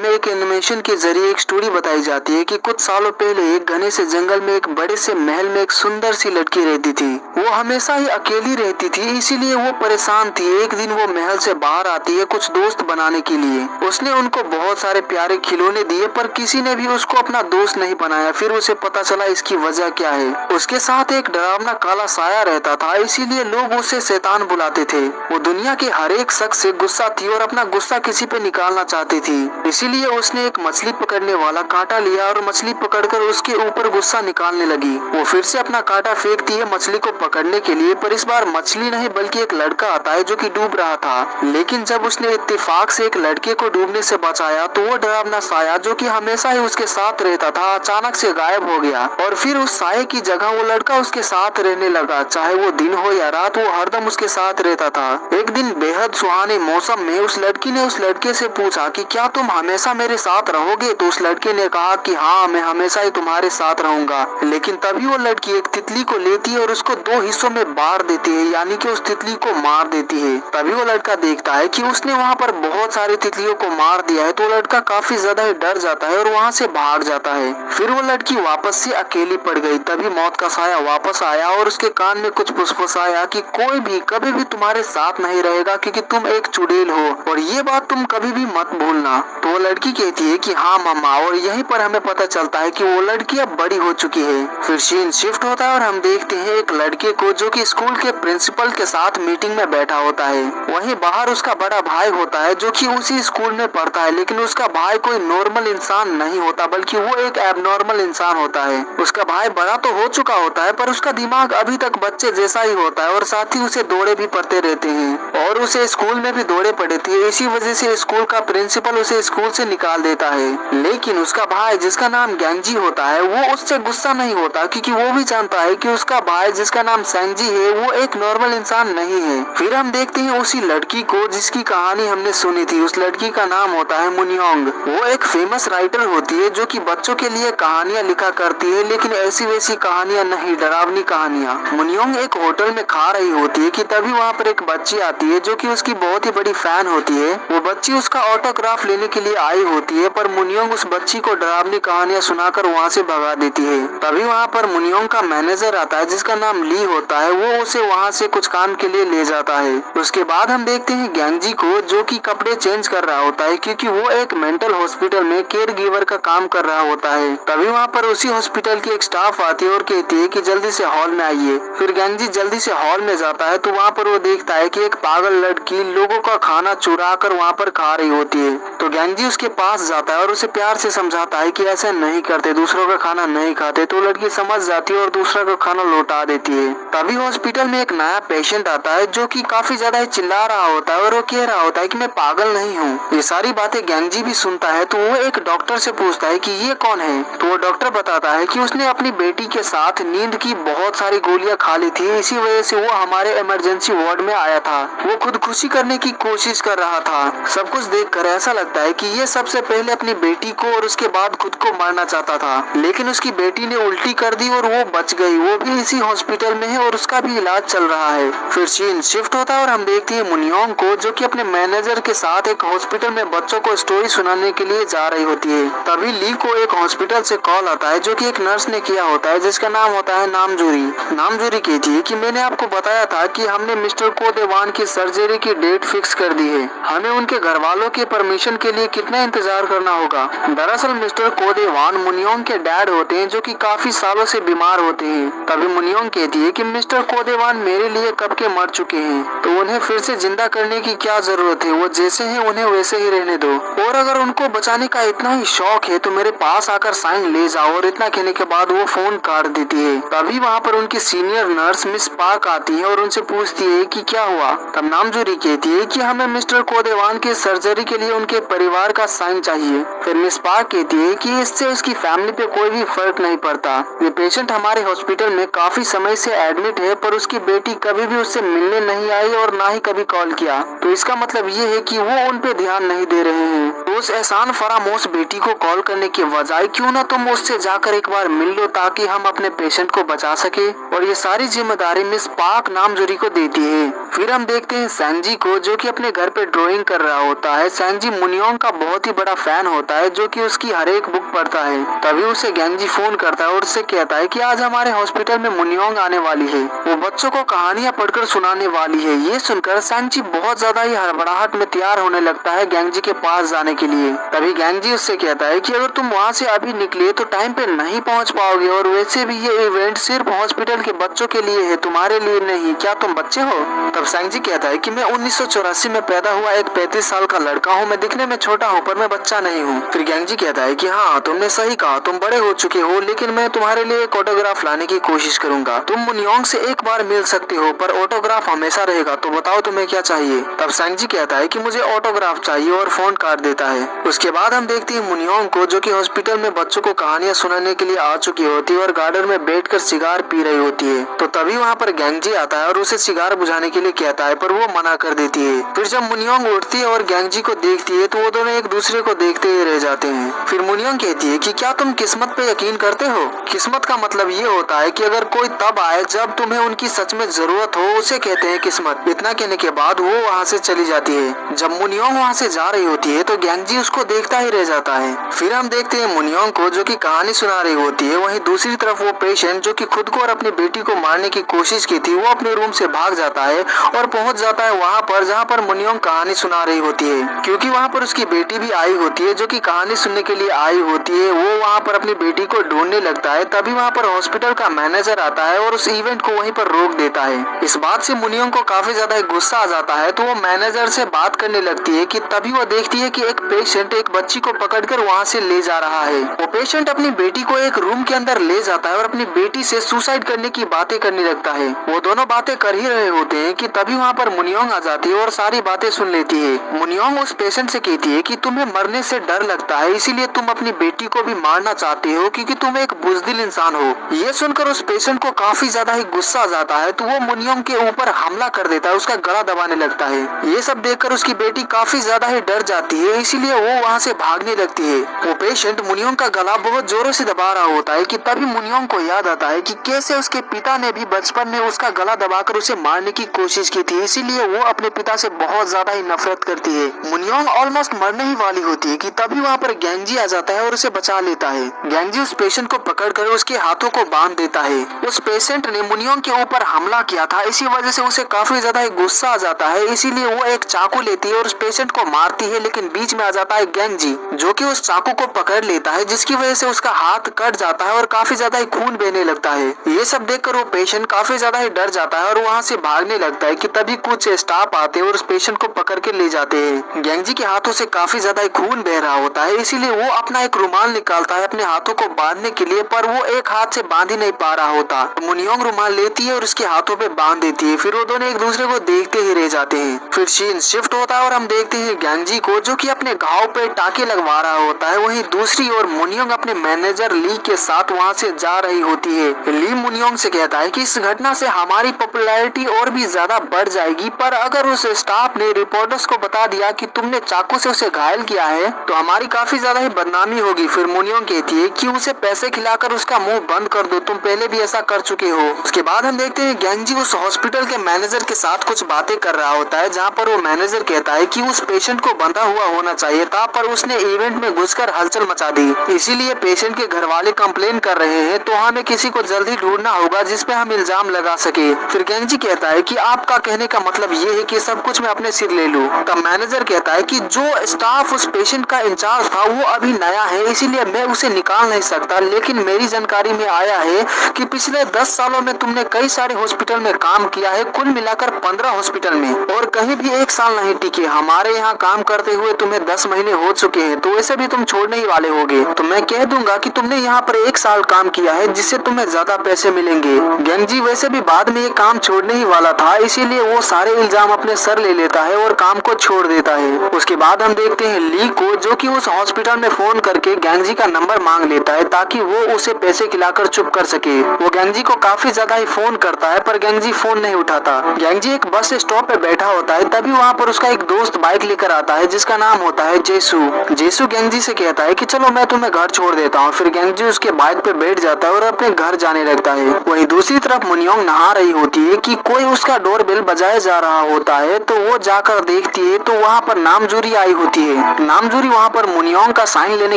हमें एक एनिमेशन के जरिए एक स्टोरी बताई जाती है कि कुछ सालों पहले एक घने से जंगल में एक बड़े से महल में एक सुंदर सी लड़की रहती थी। वो हमेशा ही अकेली रहती थी, इसीलिए वो परेशान थी। एक दिन वो महल से बाहर आती है कुछ दोस्त बनाने के लिए। उसने उनको बहुत सारे प्यारे खिलौने दिए, पर किसी ने भी उसको अपना दोस्त नहीं बनाया। फिर उसे पता चला इसकी वजह क्या है। उसके साथ एक डरावना काला साया रहता था, इसीलिए लोग उसे शैतान बुलाते थे। वो दुनिया के हर एक शख्स से गुस्सा थी और अपना गुस्सा किसी पे निकालना चाहती थी। इसीलिए उसने एक मछली पकड़ने वाला कांटा लिया और मछली पकड़कर उसके ऊपर गुस्सा निकालने लगी। वो फिर से अपना कांटा फेंकती है मछली को पकड़ने के लिए, पर इस बार मछली नहीं बल्कि एक लड़का आता है जो कि डूब रहा था। लेकिन जब उसने इत्तेफाक से एक लड़के को डूबने से बचाया तो वो डरावना साया जो कि हमेशा ही उसके साथ रहता था अचानक से गायब हो गया और फिर उस साये की जगह वो लड़का उसके साथ रहने लगा। चाहे वो दिन हो या रात, वो हरदम उसके साथ रहता था। एक दिन बेहद सुहाने मौसम में उस लड़की ने उस लड़के से पूछा कि क्या तुम हमेशा मेरे साथ रहोगे? तो उस लड़के ने कहा कि हाँ, मैं हमेशा ही तुम्हारे साथ रहूंगा। लेकिन तभी वो लड़की एक तितली को लेती है और उसको दो हिस्सों में बांट देती है, यानी कि उस तितली को मार देती है। तभी वो लड़का देखता है कि उसने वहाँ पर बहुत सारी तितलियों को मार दिया है, तो लड़का काफी ज्यादा ही डर जाता है और वहाँ से भाग जाता है। फिर वो लड़की वापस से अकेली पड़ गई। तभी मौत का साया वापस आया और उसके कान में कुछ फुसफुसाया कि कोई भी कभी भी तुम्हारे साथ नहीं रहेगा, क्योंकि तुम एक चुड़ैल हो और ये बात तुम कभी भी मत भूलना। तो वो लड़की कहती है कि हाँ मम्मा, और यहीं पर हमें पता चलता है कि वो लड़की अब बड़ी हो चुकी है। फिर सीन शिफ्ट होता है और हम देखते हैं एक लड़के को जो कि स्कूल के प्रिंसिपल के साथ मीटिंग में बैठा होता है। वहीं बाहर उसका बड़ा भाई होता है जो कि उसी स्कूल में पढ़ता है, लेकिन उसका भाई कोई नॉर्मल इंसान नहीं होता बल्कि वो एक एबनॉर्मल इंसान होता है। उसका भाई बड़ा तो हो चुका होता है, पर उसका दिमाग अभी तक बच्चे जैसा ही होता है और साथ ही उसे दौड़े भी पड़ते रहते हैं और उसे स्कूल में भी दौड़े पड़े थे। इसी वजह से स्कूल का प्रिंसिपल उसे स्कूल से निकाल देता है। लेकिन उसका भाई जिसका नाम गैंजी होता है वो उससे गुस्सा नहीं होता, क्योंकि वो भी जानता है कि उसका भाई जिसका नाम सैंजी है वो एक नॉर्मल इंसान नहीं है। फिर हम देखते हैं उसी लड़की को जिसकी कहानी हमने सुनी थी। उस लड़की का नाम होता है मुनियोंग। वो एक फेमस राइटर होती है जो कि बच्चों के लिए कहानियां लिखा करती है, लेकिन ऐसी वैसी कहानियां नहीं, डरावनी कहानियां। मुनियोंग एक होटल में खा रही होती है कि तभी वहाँ पर एक बच्ची आती है जो कि उसकी बहुत ही बड़ी फैन होती है। वो बच्ची उसका ऑटोग्राफ लेने के लिए आई होती है, पर मुनियोंग उस बच्ची को डरावनी कहानियां सुनाकर वहाँ से भगा देती है। तभी वहाँ पर मुनियोंग का मैनेजर आता है जिसका नाम ली होता है। वो उसे वहाँ से कुछ काम के लिए ले जाता है। उसके बाद हम देखते हैं गैंजी को जो कि कपड़े चेंज कर रहा होता है, क्योंकि वो एक मेंटल हॉस्पिटल में केयर गिवर का काम कर रहा होता है। तभी वहाँ पर उसी हॉस्पिटल की एक स्टाफ आती है और कहती है कि जल्दी से हॉल में आइए। फिर गैंजी जल्दी से हॉल में जाता है तो वहाँ पर वो देखता है कि एक पागल लड़की लोगों का खाना चुरा कर वहाँ पर खा रही होती है। तो गैंजी उसके पास जाता है और उसे प्यार से समझाता है कि ऐसा नहीं करते, दूसरों का खाना नहीं खाते। तो लड़की समझ जाती है और दूसरा का खाना लौटा देती है। तभी हॉस्पिटल में एक नया पेशेंट आता है जो कि काफी ज्यादा ही चिल्ला रहा होता है और वो कह रहा होता है कि मैं पागल नहीं हूँ। ये सारी बातें गैंजी भी सुनता है। तो वो एक डॉक्टर से पूछता है कि ये कौन है? तो वो डॉक्टर बताता है कि उसने अपनी बेटी के साथ नींद की बहुत सारी गोलियां खा ली थी, इसी वजह से वो हमारे इमरजेंसी वार्ड में आया था। वो खुदकुशी करने की कोशिश कर रहा था। सब कुछ देखकर ऐसा लगता है कि ये सबसे पहले अपनी बेटी को और उसके बाद खुद को मारना चाहता था, लेकिन उसकी बेटी ने उल्टी कर दी और वो बच गई। वो भी इसी हॉस्पिटल में है और उसका भी इलाज चल रहा है। फिर सीन शिफ्ट होता है और हम देखते हैं मुनियोंग को जो कि अपने मैनेजर के साथ एक हॉस्पिटल में बच्चों को स्टोरी सुनाने के लिए जा रही होती है। तभी ली को एक हॉस्पिटल से कॉल आता है जो कि एक नर्स ने किया होता है जिसका नाम होता है नामजूरी। नामजूरी कहती है कि मैंने आपको बताया था कि हमने मिस्टर कोदेवान की सर्जरी की डेट फिक्स कर दी है। हमें उनके घर वालों के परमिशन के लिए कितना इंतजार करना होगा? दरअसल मिस्टर कोदेवान मुनियोंग के डैड होते हैं जो कि काफी सालों से बीमार होते हैं। तभी मुनियोंग कहती है कि मिस्टर कोदेवान मेरे लिए कब के मर चुके हैं, तो उन्हें फिर से जिंदा करने की क्या जरूरत है? वो जैसे हैं उन्हें वैसे ही रहने दो, और अगर उनको बचाने का इतना ही शौक है तो मेरे पास आकर साइन ले जाओ। और इतना कहने के बाद वो फोन काट देती है। तभी वहाँ पर उनकी सीनियर नर्स मिस पार्क आती है और उनसे पूछती है कि क्या हुआ। तब नामजूरी कहती है कि हमें मिस्टर कोदेवान की सर्जरी के लिए उनके परिवार का साइन चाहिए। फिर मिस पार्क कहती है कि इससे उसकी फैमिली पे कोई भी फर्क नहीं पड़ता। ये पेशेंट हमारे हॉस्पिटल में काफी समय से एडमिट है, पर उसकी बेटी कभी भी उससे मिलने नहीं आई और ना ही कभी कॉल किया। तो इसका मतलब ये है कि वो उन पे ध्यान नहीं दे रहे हैं। तो उस एहसान फरामोश बेटी को कॉल करने के बजाय क्यों ना तुम उससे जाकर एक बार मिल लो, ताकि हम अपने पेशेंट को बचा सके। और ये सारी जिम्मेदारी मिस पार्क नामजूरी को देती है। फिर हम देखते हैं सैंजी को जो कि अपने घर पे ड्राइंग कर रहा होता है। सैंजी मुनियोंग का बहुत ही बड़ा फैन होता होता है जो कि उसकी हर एक बुक पढ़ता है। तभी उसे गैंगजी फोन करता है और उससे कहता है कि आज हमारे हॉस्पिटल में मुनियोंग आने वाली है, वो बच्चों को कहानियां पढ़कर सुनाने वाली है। ये सुनकर सांची बहुत ज्यादा ही हड़बड़ाहट में तैयार होने लगता है गैंगजी के पास जाने के लिए। तभी गैंगजी उससे कहता है कि अगर तुम वहाँ से अभी निकले तो टाइम पे नहीं पहुँच पाओगे, और वैसे भी ये इवेंट सिर्फ हॉस्पिटल के बच्चों के लिए है, तुम्हारे लिए नहीं। क्या तुम बच्चे हो? तब सांची कहता है कि मैं 1984 में पैदा हुआ एक 35 साल का लड़का हूँ, मैं दिखने में छोटा हूँ पर मैं बच्चा नहीं हूँ। फिर गैंगजी कहता है कि हाँ तुमने सही कहा, तुम बड़े हो चुके हो, लेकिन मैं तुम्हारे लिए एक ऑटोग्राफ लाने की कोशिश करूंगा। तुम मुनियोंग से एक बार मिल सकते हो पर ऑटोग्राफ हमेशा रहेगा, तो बताओ तुम्हें क्या चाहिए? तब सांची कहता है कि मुझे ऑटोग्राफ चाहिए और फोन कार्ड देता है। उसके बाद हम देखते हैं मुनियोंग को जो कि हॉस्पिटल में बच्चों को कहानियां सुनाने के लिए आ चुकी होती है और गार्डन में बैठकर सिगार पी रही होती है। तो तभी वहाँ पर गैंगजी आता है और उसे सिगार बुझाने के लिए कहता है पर वो मना कर देती है। फिर जब मुनियोंग उठती है और गैंगजी को देखती है तो वो दोनों एक दूसरे को देखते ही रह जाते हैं। फिर मुनियोंग कहती है कि क्या तुम किस्मत पे यकीन करते हो? किस्मत का मतलब ये होता है कि अगर कोई तब आए जब तुम्हें उनकी सच में जरूरत हो, उसे कहते हैं किस्मत। इतना कहने के बाद वो वहाँ से चली जाती है। जब मुनियोंग वहाँ से जा रही होती है तो गैंगजी उसको देखता ही रह जाता है। फिर हम देखते हैं मुनियोंग को जो कि कहानी सुना रही होती है। वहीं दूसरी तरफ वो पेशेंट जो कि खुद को और अपनी बेटी को मारने की कोशिश की थी, वो अपने रूम से भाग जाता है और पहुंच जाता है वहाँ पर जहाँ पर मुनियोंग कहानी सुना रही होती है, क्योंकि वहाँ पर उसकी बेटी भी आई होती है जो कि कहानी सुनने के लिए आई होती है। वो वहाँ पर अपनी बेटी को ढूंढने लगता है। तभी वहाँ पर हॉस्पिटल का मैनेजर आता है और उस इवेंट को वहीं पर रोक देता है। इस बात से मुनियोंग को काफी ज्यादा गुस्सा आ जाता है, तो वो मैनेजर से बात करने लगती है कि तभी वो देखती है कि एक पेशेंट एक बच्ची को पकड़कर वहाँ से ले जा रहा है। वो पेशेंट अपनी बेटी को एक रूम के अंदर ले जाता है और अपनी बेटी से सुसाइड करने की बातें करने लगता है। वो दोनों बातें कर ही रहे होते हैं कि तभी वहाँ पर मुनियोंग आ जाती है और सारी बातें सुन लेती है। मुनियोंग उस पेशेंट से कहती है कि तुम्हें मरने से डर लगता है, इसीलिए तुम अपनी बेटी को भी मारना चाहते हो क्योंकि तुम एक बुजदिल इंसान हो। ये सुनकर उस पेशेंट को काफी ज्यादा ही गुस्सा आ जाता है, तो वो मुनियोंग के ऊपर हमला कर देता है, उसका गला दबाने लगता है। ये सब देखकर उसकी बेटी काफी ज्यादा ही डर जाती है, इसीलिए वो वहाँ से भागने लगती है। वो पेशेंट मुनियोंग का गला बहुत जोरों से दबा रहा होता है कि तभी मुनियोंग को याद आता है कि कैसे उसके पिता ने भी बचपन में उसका गला दबाकर उसे मारने की कोशिश की थी, इसीलिए वो अपने पिता से बहुत ज्यादा ही नफरत करती है। मुनियोंग ऑलमोस्ट मरने ही वाली होती है कि तभी वहाँ पर गैंगजी आ जाता है और उसे बचा लेता है। गैंगजी उस पेशेंट को पकड़कर उसके हाथों को बांध देता है। उस पेशेंट ने मुनियोंग के ऊपर हमला किया था, इसी वजह से उसे काफी ज्यादा ही गुस्सा आ जाता है, इसीलिए वो एक चाकू लेती है और उस पेशेंट को मारती है। लेकिन बीच में आ जाता है गैंगजी जो कि उस चाकू को पकड़ लेता है, जिसकी वजह से उसका हाथ कट जाता है और काफी ज्यादा ही खून बहने लगता है। ये सब देखकर वो पेशेंट काफी ज्यादा ही डर जाता है और वहाँ से भागने लगता है कि तभी कुछ स्टाफ आते हैं और उस पेशेंट को पकड़ के ले जाते हैं। गैंगजी के हाथों से काफी ज्यादा ही खून बह रहा होता है, इसीलिए वो अपना एक रुमाल निकालता है अपने हाथों को बांधने के लिए, पर वो एक हाथ से बांध ही नहीं पा रहा होता। मुनियोंग रुमाल लेती है और उसके हाथों पे बांध देती है। फिर वो दोनों एक दूसरे को देखते ही रह जाते हैं। फिर सीन शिफ्ट होता है और हम देखते हैं गैंगजी को जो कि अपने घाव पे टाके लगवा रहा होता है। वहीं दूसरी ओर मुनियोंग अपने मैनेजर ली के साथ वहाँ से जा रही होती है। ली मुनियोंग से कहता है कि इस घटना से हमारी पॉपुलैरिटी और भी ज्यादा बढ़ जाएगी, पर अगर उस स्टाफ ने रिपोर्टर्स को बता दिया कि तुमने चाकू से उसे घायल किया है तो हमारी काफी ज्यादा ही बदनामी होगी। फिर मुनियोंग कहती है कि उसे पैसे खिलाकर उसका मुंह बंद कर दो, तुम पहले भी ऐसा कर चुके हो। उसके बाद हम देखते हैं गैंगजी उस हॉस्पिटल के मैनेजर के साथ कुछ बातें कर रहा होता है, जहाँ पर वो मैनेजर कहता है कि उस पेशेंट को बंधा हुआ होना चाहिए था, पर उसने इवेंट में घुसकर हलचल मचा दी, इसीलिए पेशेंट के घर वाले कंप्लेन कर रहे हैं, तो हमें किसी को जल्दी ढूंढना होगा जिसपे हम इल्जाम लगा सके। फिर गैंगजी कहता है कि आपका कहने का मतलब ये है कि सब कुछ मैं अपने सिर ले लूं। तब मैनेजर कहता है कि जो स्टाफ उस पेशेंट का इंचार्ज था वो अभी नया है, इसीलिए मैं उसे निकाल नहीं सकता, लेकिन मेरी जानकारी में आया है कि पिछले 10 सालों में तुमने कई सारे हॉस्पिटल में काम किया है, कुल मिलाकर 15 हॉस्पिटल में, और कहीं भी 1 साल नहीं टिके। हमारे यहाँ काम करते हुए तुम्हें 10 महीने हो चुके हैं, तो वैसे भी तुम छोड़ने ही वाले होगे, तो मैं कह दूंगा कि तुमने यहाँ पर 1 साल काम किया है, जिससे तुम्हें ज्यादा पैसे मिलेंगे। गैंगजी वैसे भी बाद में ये काम छोड़ने ही वाला था, इसीलिए वो सारे इल्जाम अपने सर ले लेता है और काम को छोड़ देता है। उसके बाद हम देखते हैं ली को जो कि उस हॉस्पिटल में फोन करके गैंगजी का नंबर मांग लेता है ताकि वो उसे पैसे खिलाकर चुप कर सके। वो गैंगजी को काफी ज्यादा ही फोन करता है, पर गैंगजी फोन नहीं उठाता। गैंगजी एक बस स्टॉप पे बैठा होता है, तभी वहाँ पर उसका एक दोस्त बाइक लेकर आता है जिसका नाम होता है जेसू। जेसू गैंगजी से कहता है कि चलो मैं तुम्हें घर छोड़ देता हूँ। फिर गैंगजी उसके बाइक पे बैठ जाता है और अपने घर जाने लगता है। वहीं दूसरी तरफ मुनियोंग नहा रही होती है कि कोई उसका डोरबेल बजाया जा रहा होता है, तो वो जाकर देखती है तो वहाँ पर नामजूरी आई होती है। नामजूरी वहाँ पर पर मुनियोंग का साइन लेने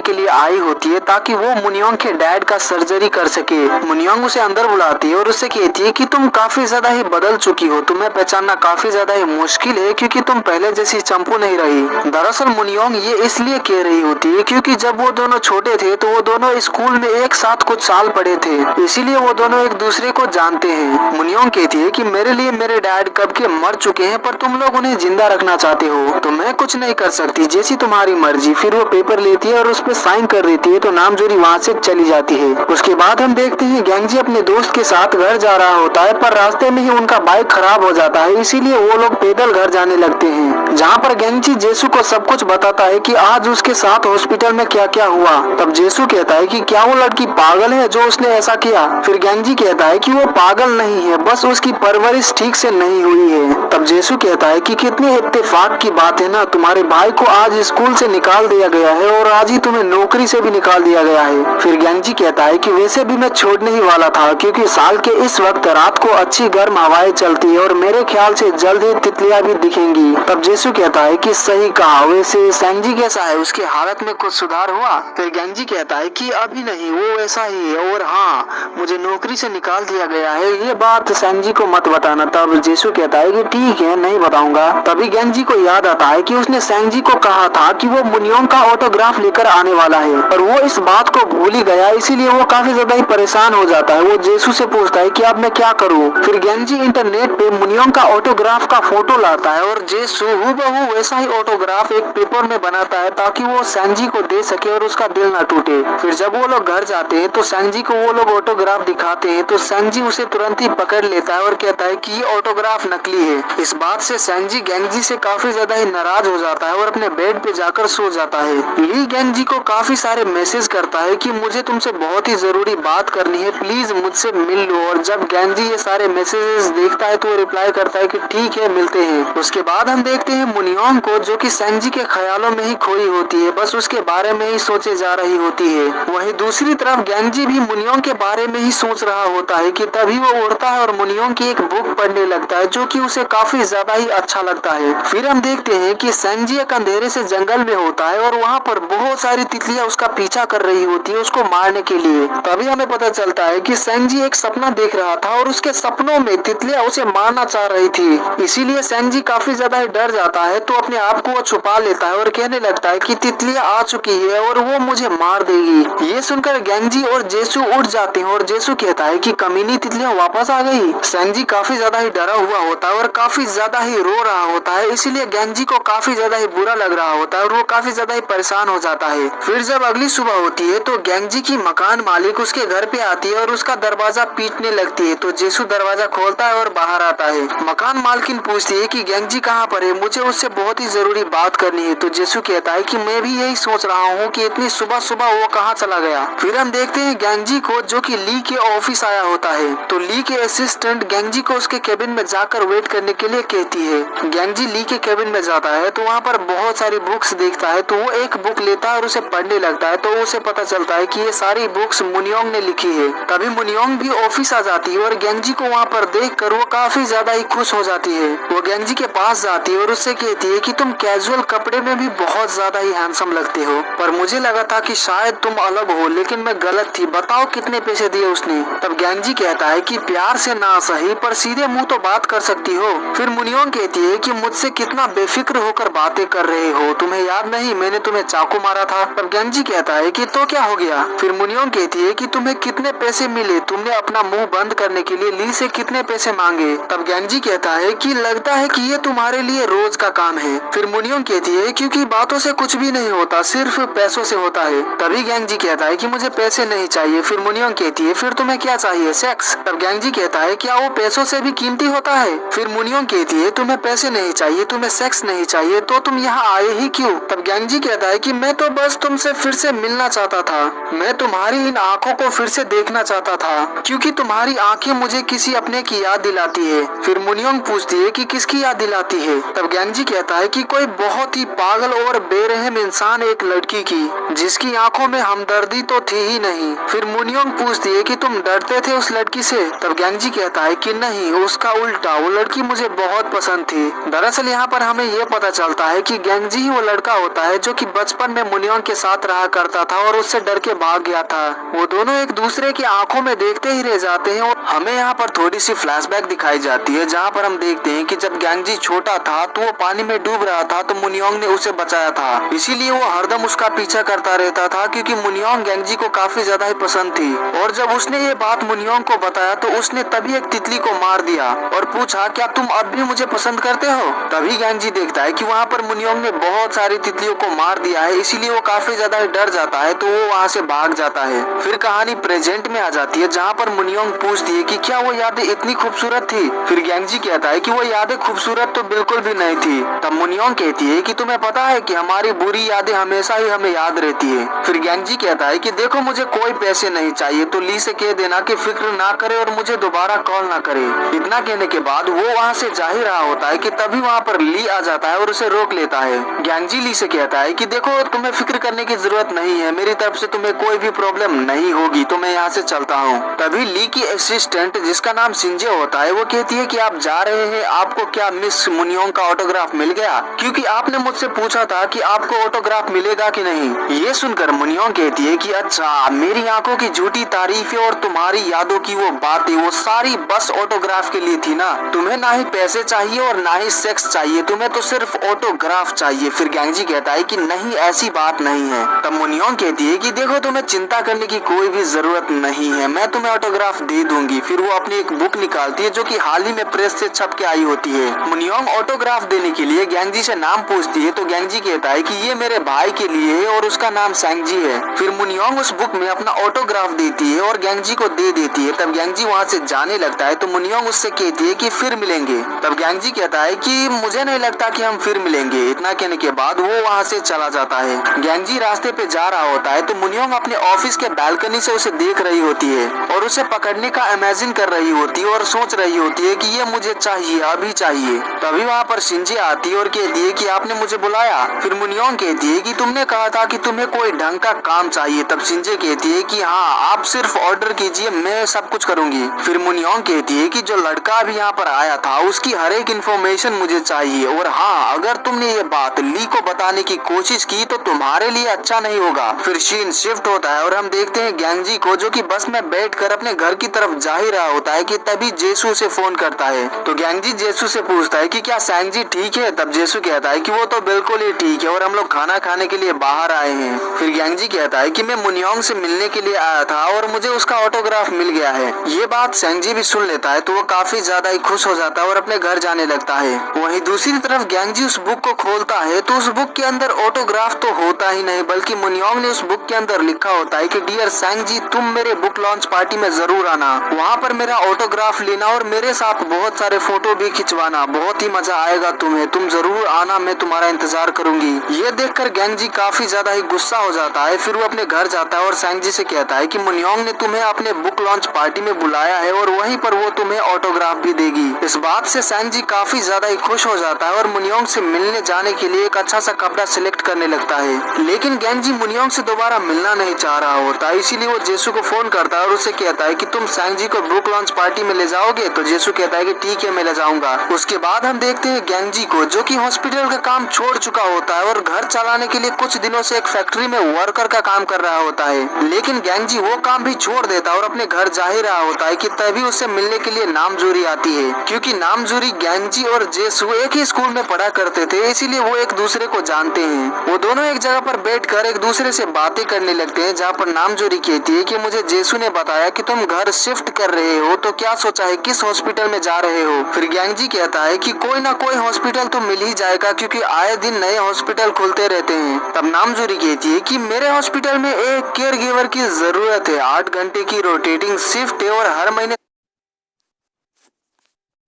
के लिए आई होती है ताकि वो मुनियोंग के डैड का सर्जरी कर सके। मुनियोंग उसे अंदर बुलाती है और उससे कहती है कि तुम काफी ज्यादा ही बदल चुकी हो, तुम्हें पहचानना काफी ज्यादा ही मुश्किल है क्योंकि तुम पहले जैसी चंपू नहीं रही। दरअसल मुनियोंग ये इसलिए कह रही होती है क्योंकि जब वो दोनों छोटे थे तो वो दोनों स्कूल में एक साथ कुछ साल पढ़े थे, इसीलिए वो दोनों एक दूसरे को जानते हैं। मुनियोंग कहती है कि मेरे लिए मेरे डैड कब के मर चुके हैं पर तुम लोग उन्हें जिंदा रखना चाहते हो तो मैं कुछ नहीं कर सकती, जैसी तुम्हारी मर्जी। फिर वो पेपर लेती है और उस पर साइन कर देती है तो नामजोरी वहाँ से चली जाती है। उसके बाद हम देखते हैं गेंगजी अपने दोस्त के साथ घर जा रहा होता है पर रास्ते में ही उनका बाइक खराब हो जाता है, इसीलिए वो लोग पैदल घर जाने लगते हैं। जहाँ पर गेंगजी जेसू को सब कुछ बताता है कि आज उसके साथ हॉस्पिटल में क्या क्या हुआ। तब जेसू कहता है कि क्या वो लड़की पागल है जो उसने ऐसा किया। फिर गेंगजी कहता है कि वो पागल नहीं है, बस उसकी परवरिश ठीक से नहीं हुई है। तब जेसू कहता है कि कितनी इत्तेफाक की बात है ना, तुम्हारे भाई को आज स्कूल से निकाल दिया गया है और आज ही तुम्हें नौकरी से भी निकाल दिया गया है। फिर गेंगजी कहता है कि वैसे भी मैं छोड़ने ही वाला था क्योंकि साल के इस वक्त रात को अच्छी गर्म हवाएं चलती है और मेरे ख्याल से जल्द ही तितलियां भी दिखेंगी। तब जेसू कहता है कि सही कहा, वैसे सेंजी कैसा है, उसकी हालत में कुछ सुधार हुआ। फिर गेंगजी कहता है कि अभी नहीं, वो वैसा ही है और हाँ, मुझे नौकरी से निकाल दिया गया है, ये बात सेंजी को मत बताना। तब जेसू कहता है कि ठीक है, नहीं बताऊंगा। तभी गेंगजी को याद आता है कि उसने सेंजी को कहा था कि वो मुनियोंग का ऑटोग्राफ लेकर आने वाला है और वो इस बात को भूल ही गया, इसीलिए वो काफी ज्यादा ही परेशान हो जाता है। वो जेसू से पूछता है कि अब मैं क्या करूं। फिर गेंगजी इंटरनेट पे मुनियोंग का ऑटोग्राफ का फोटो लाता है और जेसू हूबहू वैसा ही ऑटोग्राफ एक पेपर में बनाता है ताकि वो सेंजी को दे सके और उसका दिल न टूटे। फिर जब वो लोग घर जाते हैं तो सेंजी को वो लोग ऑटोग्राफ दिखाते हैं तो सेंजी उसे तुरंत ही पकड़ लेता है और कहता है कि ये ऑटोग्राफ नकली है। इस बात से सेंजी गेंगजी से काफी ज्यादा ही नाराज हो जाता है और अपने बेड पे जाकर सो जाता है। ली गेंगजी को काफी सारे मैसेज करता है कि मुझे तुमसे बहुत ही जरूरी बात करनी है, प्लीज मुझसे मिल लो। और जब गेंगजी ये सारे मैसेजेस देखता है तो वो रिप्लाई करता है कि ठीक है, मिलते हैं। उसके बाद हम देखते हैं मुनियोंग को जो कि सेंजी के ख्यालों में ही खोई होती है, बस उसके बारे में ही सोचे जा रही होती है। वहीं दूसरी तरफ गेंगजी भी मुनियोंग के बारे में ही सोच रहा होता है कि तभी वो उड़ता है और मुनियोंग की एक बुक पढ़ने लगता है जो कि उसे काफी ज्यादा ही अच्छा लगता है। फिर हम देखते हैं कि सेंजी एक अंधेरे से जंगल में होता है और वहाँ पर बहुत सारी तितलियां उसका पीछा कर रही होती है उसको मारने के लिए। तभी हमें पता चलता है कि सेंजी एक सपना देख रहा था और उसके सपनों में तितलियां उसे मारना चाह रही थी, इसीलिए सेंजी काफी ज्यादा ही डर जाता है तो अपने आप को वो छुपा लेता है और कहने लगता है कि तितलियां आ चुकी है और वो मुझे मार देगी। ये सुनकर गेंगजी और जेसू उठ जाते हैं और जेसू कहता है कि कमीनी तितलियां वापस आ गई। सेंजी काफी ज्यादा ही डरा हुआ होता है और काफी ज्यादा ही रो रहा होता है, इसीलिए गेंगजी को काफी ज्यादा ही बुरा लग रहा होता है और वो काफी ज्यादा ही परेशान हो जाता है। फिर जब अगली सुबह होती है तो गेंगजी की मकान मालिक उसके घर पे आती है और उसका दरवाजा पीटने लगती है तो जेसू दरवाजा खोलता है और बाहर आता है। मकान मालकिन पूछती है कि गेंगजी कहाँ पर है, मुझे उससे बहुत ही जरूरी बात करनी है। तो जेसू कहता है कि मैं भी यही सोच रहा हूँ कि इतनी सुबह सुबह वो कहाँ चला गया। फिर हम देखते हैं गेंगजी को जो कि ली के ऑफिस आया होता है तो ली के असिस्टेंट गेंगजी को उसके केबिन में जाकर वेट करने के लिए कहती है। गेंगजी ली के केबिन में जाता है तो वहाँ पर बहुत सारी बुक्स देखता है तो वो एक बुक लेता है और उसे पढ़ने लगता है तो उसे पता चलता है कि ये सारी बुक्स मुनियोंग ने लिखी है। तभी मुनियोंग भी ऑफिस आ जाती है और गेंगजी को वहाँ पर देखकर वो काफी ज्यादा ही खुश हो जाती है। वो गेंगजी के पास जाती है और उससे कहती है कि तुम कैजुअल कपड़े में भी बहुत ज्यादा ही हैंडसम लगते हो, पर मुझे लगा था कि शायद तुम अलग हो, लेकिन मैं गलत थी, बताओ कितने पैसे दिए उसने। तब गेंगजी कहता है कि प्यार से ना सही पर सीधे मुंह तो बात कर सकती हो। फिर मुनियोंग कहती है कि मुझसे कितना बेफिक्र होकर बातें कर रहे हो, तुम्हें याद नहीं मैंने तुम्हें चाकू मारा था। तब गेंगजी कहता है कि तो क्या हो गया। फिर मुनियोंग कहती है कि तुम्हें कितने पैसे मिले, तुमने अपना मुंह बंद करने के लिए ली से कितने पैसे मांगे। तब गेंगजी कहता है कि लगता है कि ये तुम्हारे लिए रोज का काम है। फिर मुनियोंग कहती है क्योंकि बातों से कुछ भी नहीं होता, सिर्फ पैसों से होता है। तभी गेंगजी कहता है कि मुझे पैसे नहीं चाहिए। फिर मुनियोंग कहती है फिर तुम्हें क्या चाहिए, सेक्स। तब गेंगजी कहता है क्या वो पैसों से भी कीमती होता है। फिर मुनियोंग कहती है तुम्हें पैसे नहीं चाहिए, तुम्हें सेक्स नहीं चाहिए, तो तुम यहाँ आए ही क्यों। तब गेंगजी कहता है कि मैं तो बस तुमसे फिर से मिलना चाहता था, मैं तुम्हारी इन आंखों को फिर से देखना चाहता था क्योंकि तुम्हारी आंखें मुझे किसी अपने की याद दिलाती है। फिर मुनियोंग पूछती है कि किसकी याद दिलाती है। तब गेंगजी कहता है कि कोई बहुत ही पागल और बेरहम इंसान, एक लड़की की जिसकी आंखों में हमदर्दी तो थी ही नहीं। फिर मुनियोंग पूछती है कि तुम डरते थे उस लड़की से। तब गेंगजी कहता है कि नहीं, उसका उल्टा, वो लड़की मुझे बहुत पसंद थी। दरअसल यहाँ पर हमें यह पता चलता है कि गेंगजी ही वो लड़का होता है जो कि बचपन में मुनियोंग के साथ रहा करता था और उससे डर के भाग गया था। वो दोनों एक दूसरे की आंखों में देखते ही रह जाते हैं और हमें यहाँ पर थोड़ी सी फ्लैशबैक दिखाई जाती है, जहाँ पर हम देखते हैं कि जब गैंगजी छोटा था तो वो पानी में डूब रहा था तो मुनियोंग ने उसे बचाया था। इसीलिए वो हरदम उसका पीछा करता रहता था, क्योंकि मुनियोंग गैंगजी को काफी ज्यादा ही पसंद थी। और जब उसने ये बात मुनियोंग को बताया तो उसने तभी एक तितली को मार दिया और पूछा, क्या तुम अब भी मुझे पसंद करते हो? तभी गैंगजी देखता है कि वहाँ पर मुनियोंग ने बहुत सारी तितलियों को मार दिया है, इसीलिए वो काफी ज्यादा डर जाता है तो वो वहाँ से भाग जाता है। फिर कहानी प्रेजेंट में आ जाती है, जहाँ पर मुनियोंग पूछती है कि क्या वो यादें इतनी खूबसूरत थी? फिर गैंगजी कहता है कि वो यादें खूबसूरत तो बिल्कुल भी नहीं थी। तब मुनियोंग कहती है कि तुम्हें पता है कि हमारी बुरी यादें हमेशा ही हमें याद रहती है। फिर गैंगजी कहता है कि देखो मुझे कोई पैसे नहीं चाहिए, तो ली से कह देना कि फिक्र ना करे और मुझे दोबारा कॉल ना करे। इतना कहने के बाद वो वहाँ से जा ही रहा होता है कि तभी वहाँ पर ली आ जाता है और उसे रोक लेता है। गैंगजी ली से कहता है कि देखो तुम्हें फिक्र करने की जरूरत नहीं है, मेरी तरफ से तुम्हें कोई भी प्रॉब्लम नहीं होगी, तो मैं यहाँ से चलता हूँ। तभी ली की असिस्टेंट, जिसका नाम सिंजे होता है, वो कहती है कि आप जा रहे हैं, आपको क्या मिस मुनियोंग का ऑटोग्राफ मिल गया? क्योंकि आपने मुझसे पूछा था कि आपको ऑटोग्राफ मिलेगा कि नहीं। ये सुनकर मुनियोंग कहती है कि अच्छा, मेरी आंखों की झूठी तारीफें और तुम्हारी यादों की वो बातें, वो सारी बस ऑटोग्राफ के लिए थी ना? तुम्हें ना ही पैसे चाहिए और ना ही सेक्स चाहिए, तुम्हें तो सिर्फ ऑटोग्राफ चाहिए। फिर गैंगजी कहता है कि नहीं, ऐसी बात नहीं है। तब मुनियोंग कहती है कि देखो तुम्हें चिंता करने की कोई भी जरूरत नहीं है, मैं तुम्हें ऑटोग्राफ दे दूंगी। फिर वो अपनी एक बुक निकालती है जो कि हाल ही में प्रेस से छप के आई होती है। मुनियोंग ऑटोग्राफ देने के लिए गैंगजी से नाम पूछती है तो गैंगजी कहता है कि ये मेरे भाई के लिए है और उसका नाम सैंगजी है। फिर मुनियोंग उस बुक में अपना ऑटोग्राफ देती है और गैंगजी को दे देती है। तब गैंगजी वहाँ से जाने लगता है तो मुनियोंग उससे कहती है कि फिर मिलेंगे। तब गैंगजी कहता है कि मुझे नहीं लगता कि हम फिर मिलेंगे। इतना कहने के बाद वो वहाँ से चला जाता है। गैंगजी रास्ते पे जा रहा होता है तो मुनियोंग अपने ऑफिस के बालकनी से उसे देख रही होती है और उसे पकड़ने का इमेजिन कर रही होती है और सोच रही होती है कि ये मुझे चाहिए, अभी चाहिए। तभी वहाँ पर शिंजे आती है और कहती है कि आपने मुझे बुलाया। फिर मुनियोंग कहती है कि तुमने कहा था कि तुम्हें कोई ढंग का काम चाहिए। तब शिंजे कहती है कि हाँ, आप सिर्फ ऑर्डर कीजिए, मैं सब कुछ करूंगी। फिर मुनियोंग कहती है कि जो लड़का अभी यहाँ पर आया था उसकी हर एक इन्फॉर्मेशन मुझे चाहिए, और हाँ, अगर तुमने ये बात ली को बताने की कोशिश की तो तुम्हारे लिए अच्छा नहीं होगा। फिर सीन शिफ्ट होता है और हम देखते हैं गैंगजी को, जो कि बस में बैठकर अपने घर की तरफ जा ही रहा होता है कि तभी जेसू से फोन करता है। तो गैंगजी जेसू से पूछता है कि क्या सैंगजी ठीक है? तब जेसू कहता है कि वो तो बिल्कुल ही ठीक है और हम लोग खाना खाने के लिए बाहर आए हैं। फिर गैंगजी कहता है कि मैं मुनियोंग से मिलने के लिए आया था और मुझे उसका ऑटोग्राफ मिल गया है। ये बात सैंगजी भी सुन लेता है तो वो काफी ज्यादा ही खुश हो जाता है और अपने घर जाने लगता है। वहीं दूसरी तरफ गैंगजी उस बुक को खोलता है तो उस बुक के अंदर ऑटोग्राफ तो होता ही नहीं, बल्कि मुनियोंग ने उस बुक के अंदर लिखा होता है कि डियर सैंगजी, तुम मेरे बुक लॉन्च पार्टी में जरूर आना, वहाँ पर मेरा ऑटोग्राफ लेना और मेरे साथ बहुत सारे फोटो भी खिंचवाना, बहुत ही मजा आएगा तुम्हें, तुम जरूर आना, मैं तुम्हारा इंतजार करूंगी। ये देखकर गैंगजी काफी ज्यादा ही गुस्सा हो जाता है। फिर वो अपने घर जाता है और सैंगजी से कहता है कि मुनियोंग ने तुम्हें अपने बुक लॉन्च पार्टी में बुलाया है और वहीं पर वो तुम्हें ऑटोग्राफ भी देगी। इस बात से सैंगजी काफी ज्यादा ही खुश हो जाता है और मुनियोंग से मिलने जाने के लिए एक अच्छा सा कपड़ा सिलेक्ट करने लगता है। लेकिन गैंगजी मुनियोंग से दोबारा मिलना नहीं चाह रहा होता, इसीलिए वो जेसू को फोन करता है और उसे कहता है कि तुम सैंगजी को बुक लॉन्च पार्टी में ले जाओगे? तो जेसू कहता है कि ठीक है, मैं ले जाऊंगा। उसके बाद हम देखते हैं गैंगजी को, जो कि हॉस्पिटल का काम छोड़ चुका होता है और घर चलाने के लिए कुछ दिनों से एक फैक्ट्री में वर्कर का काम कर रहा होता है। लेकिन गैंगजी वो काम भी छोड़ देता है और अपने घर जा ही रहा होता है कि तभी उससे मिलने के लिए नामजूरी आती है, क्योंकि नामजूरी गैंगजी और जेसू एक ही स्कूल में पढ़ा करते थे, इसीलिए वो एक दूसरे को जानते हैं। वो दोनों एक जगह पर बैठकर एक दूसरे से बातें करने लगते हैं, जहाँ पर नामजूरी कहती है कि मुझे जेसू ने बताया कि तुम घर शिफ्ट कर रहे हो, तो क्या सोचा है, किस हॉस्पिटल में जा रहे हो? फिर गैंगजी कहता है कि कोई ना कोई हॉस्पिटल तो मिल ही जाएगा, क्योंकि आए दिन नए हॉस्पिटल खुलते रहते हैं। तब नामजूरी कहती है कि मेरे हॉस्पिटल में एक केयर गिवर की जरूरत है, 8 घंटे की रोटेटिंग शिफ्ट है और हर महीने